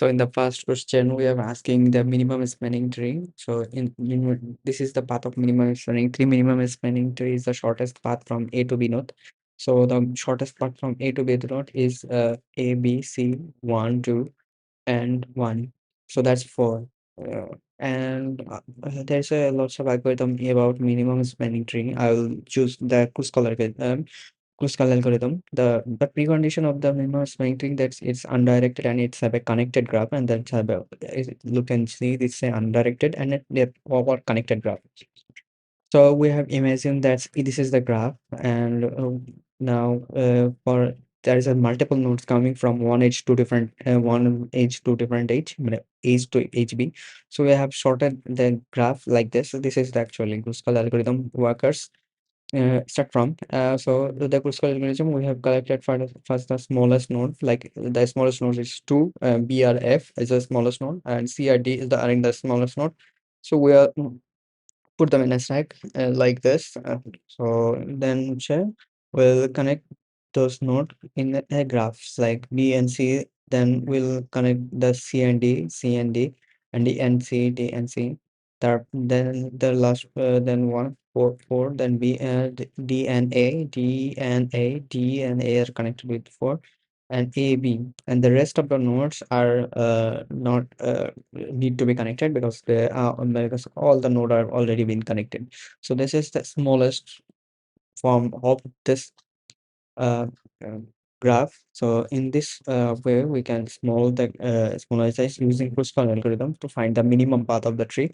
So in the first question, we are asking the minimum spanning tree. So this is the path of minimum spanning tree. Minimum spanning tree is the shortest path from A to B node. So the shortest path from A to B node is A, B, C, 1, 2, and 1. So that's 4. And there's a lots of algorithm about minimum spanning tree. I'll choose the Kruskal algorithm. The precondition of the minimum spanning tree that it's undirected and it's have a connected graph, and that's have a look and see it's a undirected and they're all connected graph. So we have imagined that this is the graph, and now for there is a multiple nodes coming from one edge to different edge, edge to HB. So we have sorted the graph like this. So this is the actually Kruskal algorithm workers start from. So the Kruskal algorithm we have collected for first the smallest node, like the smallest node is 2, BRF is the smallest node, and CRD is the smallest node. So we are put them in a stack like this. So then will connect those nodes in a graphs like B and C. Then we'll connect the C and D, C and D, and D and C, D and C. Then the last then one four four then B and D and A, D and A, D and A are connected with four and AB, and the rest of the nodes are not need to be connected because all the node are already been connected. So this is the smallest form of this uh, uh, graph. So in this way, we can smallize using Kruskal algorithm to find the minimum path of the tree.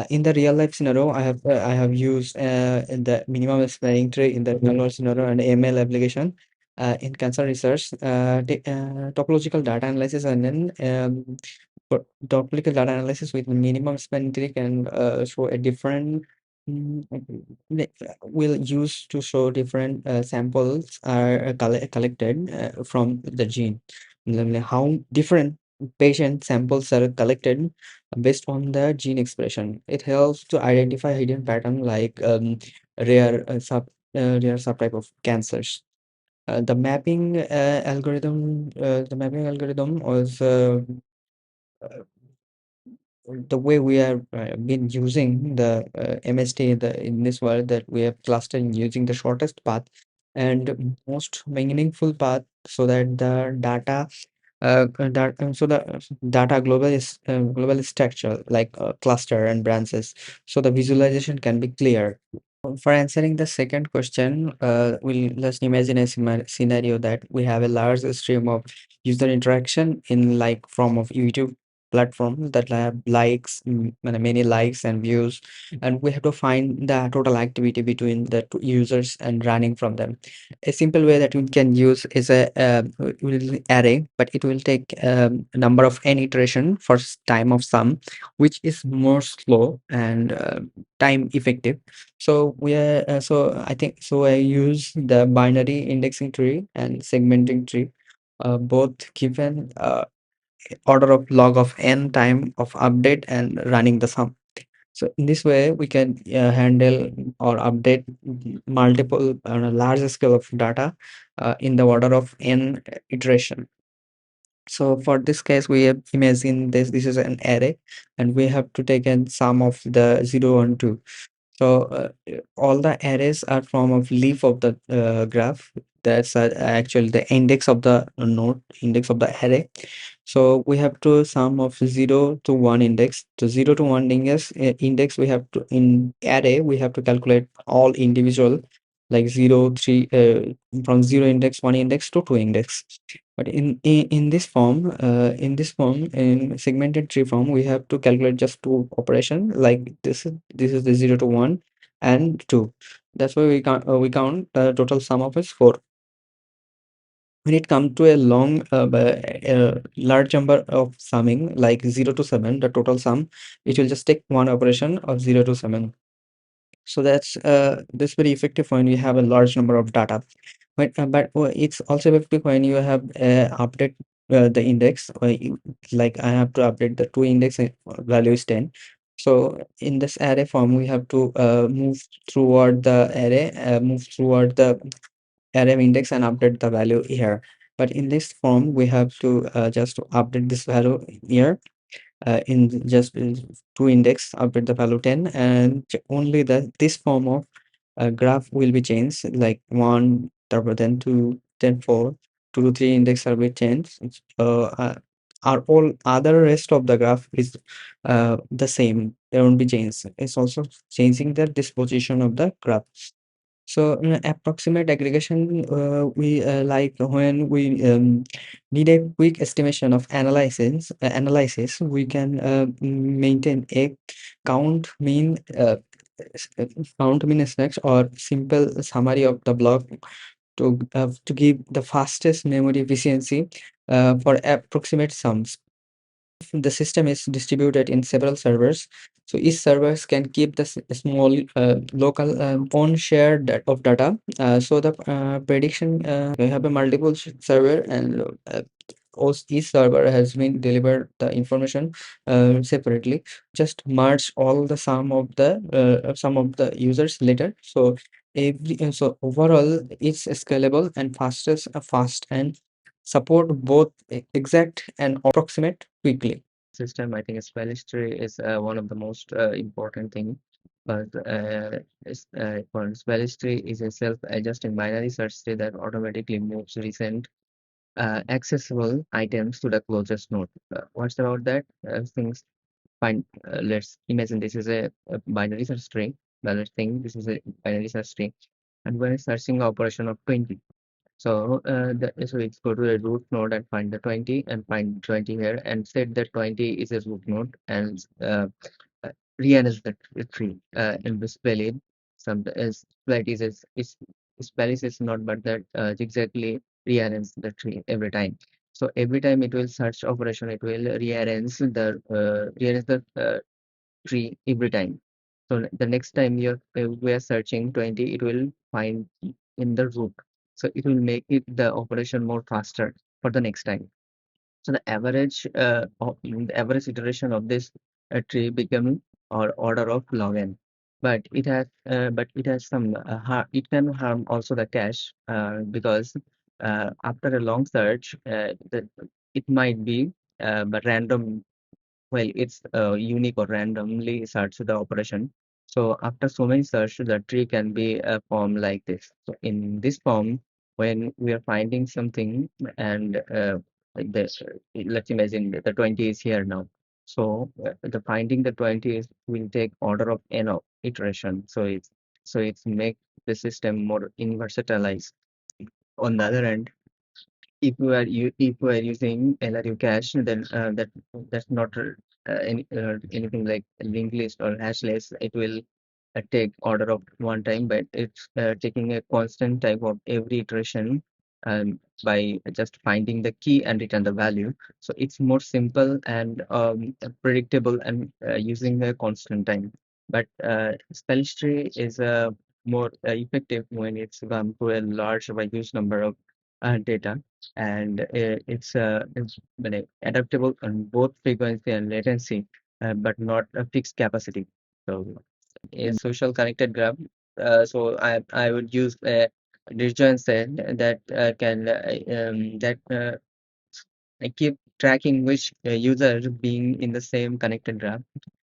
In the real life scenario, I have used in the minimum spanning tree in the real world scenario and ML application. In cancer research, topological data analysis and then topological data analysis with minimum spanning tree can show a different Mm, will use to show different samples are collected from the gene. Like how different patient samples are collected based on the gene expression. It helps to identify hidden pattern like rare subtype of cancers. The mapping algorithm was the way we have been using the MST in this world, that we have clustered using the shortest path and most meaningful path, so that the data so the data global is structure like cluster and branches, so the visualization can be clear. For answering the second question, we'll just imagine a scenario that we have a large stream of user interaction in like form of YouTube platform that have many likes and views, and we have to find the total activity between the two users and running from them. A simple way that we can use is a array, but it will take a number of n iteration for time of sum, which is more slow and time effective. So I think so I use the binary indexing tree and segmenting tree, both given order of log of n time of update and running the sum. So in this way, we can handle or update multiple on a large scale of data in the order of n iteration. So for this case, we have imagine this is an array, and we have to take in sum of the 0 and 2. So all the arrays are from of leaf of the graph. That's actually the index of the node, index of the array. So we have to sum of 0 to 1 index. To 0 to 1 index we have to in array we have to calculate all individual like 0, 3 from 0 index, 1 index to 2 index. But in segmented tree form, we have to calculate just two operation like this is the 0 to 1 and 2. That's why we count the total sum of is 4. When it comes to a large number of summing like 0 to 7, the total sum, it will just take one operation of 0 to 7. So that's very effective when you have a large number of data. But it's also effective when you have update the index. Like I have to update the two index value is 10. So in this array form, we have to move toward the array index and update the value here. But in this form, we have to just update this value here in just to index, update the value 10, and only this form of graph will be changed, like 1, then 2, then 4, 2 to 3 index will be changed. Are all other rest of the graph is the same, they won't be changed. It's also changing the disposition of the graph. So approximate aggregation, we like when we need a quick estimation of analysis, we can maintain a count mean count mean snacks or simple summary of the block to give the fastest memory efficiency for approximate sums. The system is distributed in several servers, so each servers can keep the small local own share of data. So the prediction, we have a multiple server, and each server has been delivered the information separately. Just merge all the sum of the users later. So so overall it's scalable and fast and support both exact and approximate quickly. System, I think Spanish tree is one of the most important thing. But for Spanish tree is a self-adjusting binary search tree that automatically moves recent accessible items to the closest node. What's about that? Things find. Let's imagine this is a binary search tree. Let's think this is a binary search tree, and we're searching operation of 20. So it's go to a root node and find the 20 and find 20 here and set that 20 is a root node and uh, rearrange the tree and spell it. Some split is spell is not but that exactly rearrange the tree every time. So every time it will search operation, it will rearrange the tree every time. So the next time we are searching 20, it will find in the root. So it will make it the operation more faster for the next time. So the average iteration of this tree become or order of log n. But it has some it can harm also the cache because after a long search, it might be but random, well, it's unique or randomly search the operation. So after so many search, the tree can be a form like this. So in this form, when we are finding something and like this, let's imagine that the 20 is here now. So the finding the 20 is will take order of n of iteration. So it's make the system more inversatilize. On the other hand, if you are using LRU cache, then that's not anything like linked list or hash list. It will take order of one time, but it's taking a constant type of every iteration by just finding the key and return the value. So it's more simple and predictable and using a constant time. But spell tree is more effective when it's gone to a large or huge number of data, and it's adaptable on both frequency and latency, but not a fixed capacity. So a social connected graph. So I would use a disjoint set that can that I keep tracking which user being in the same connected graph.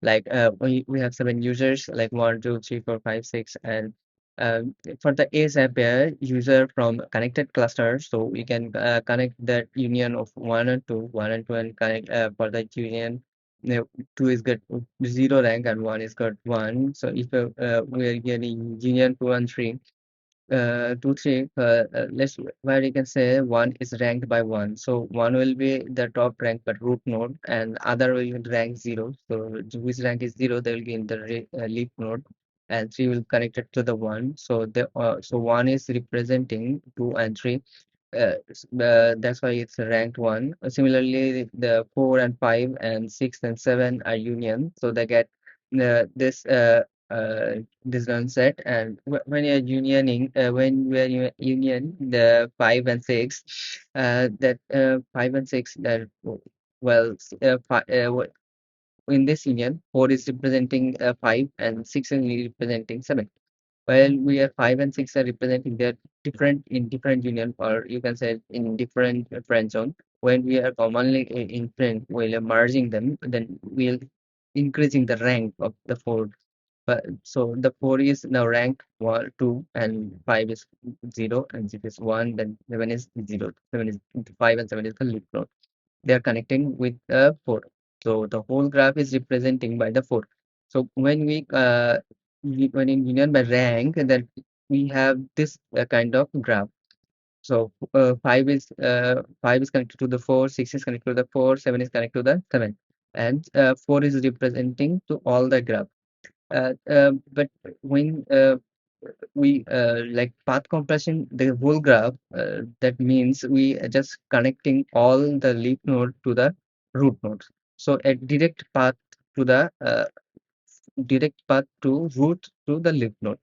Like we have 7 users, like 1, 2, 3, 4, 5, 6, and for the ASAP pair user from connected cluster, so we can connect that union of 1 and 2, and connect for that union. Two is got 0 rank and one is got 1. So if we are getting union 2 and 3, 2, 3, let's where you can say one is ranked by one. So one will be the top rank but root node, and other will be rank 0. So which rank is 0, they will be in the leaf node, and 3 will connect it to the 1. So 1 is representing 2 and 3. That's why it's ranked 1. Similarly, the 4 and 5 and 6 and 7 are union, so they get this run set. And when you're union the 5 and 6, that 5 and 6 that well in this union 4 is representing 5 and 6 is representing 7. while we are 5 and 6 are representing they're different in different union, or you can say in different friend zone. When we are commonly in friend, while merging them, then we'll increasing the rank of the four. But so the four is now ranked 1, 2, and 5 is 0, and 6 is 1. Then 7 is 0. 7 is 5, and 7 is the leaf node. They are connecting with the 4. So the whole graph is representing by the 4. So when when in union by rank, then we have this kind of graph. So 5 is connected to the 4, 6 is connected to the 4, 7 is connected to the 7, and 4 is representing to all the graph. But when we like path compression the whole graph, that means we are just connecting all the leaf node to the root nodes. So a direct path to root to the leaf node.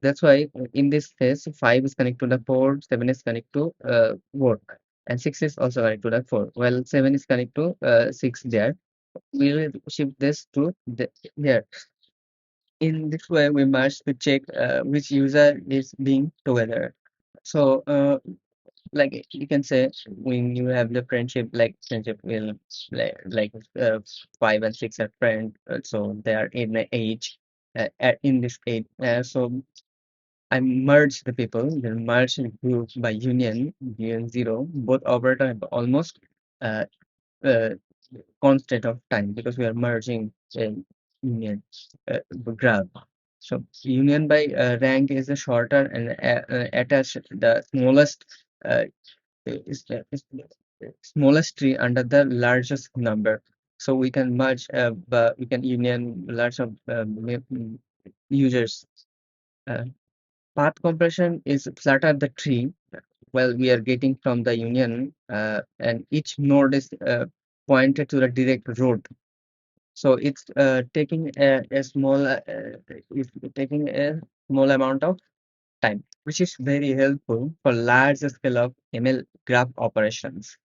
That's why in this case 5 is connected to the 4, 7 is connected to 4, and 6 is also connected to the 4. Well, 7 is connected to 6 there. We will shift this to there. In this way, we must to check which user is being together. So, like you can say, when you have the friendship will like 5 and 6 are friend, so they are in the age, in this age. So I merge the people, then merge the group by union zero. Both operator have almost uh, uh, constant of time because we are merging union graph. So union by rank is the shorter, and attach the smallest smallest tree under the largest number. So we can merge, but we can union large of users. Uh, Path compression is flatter the tree. Well, we are getting from the union, and each node is pointed to the direct road. So it's taking a small it's taking a small amount of time, which is very helpful for large scale of ML graph operations.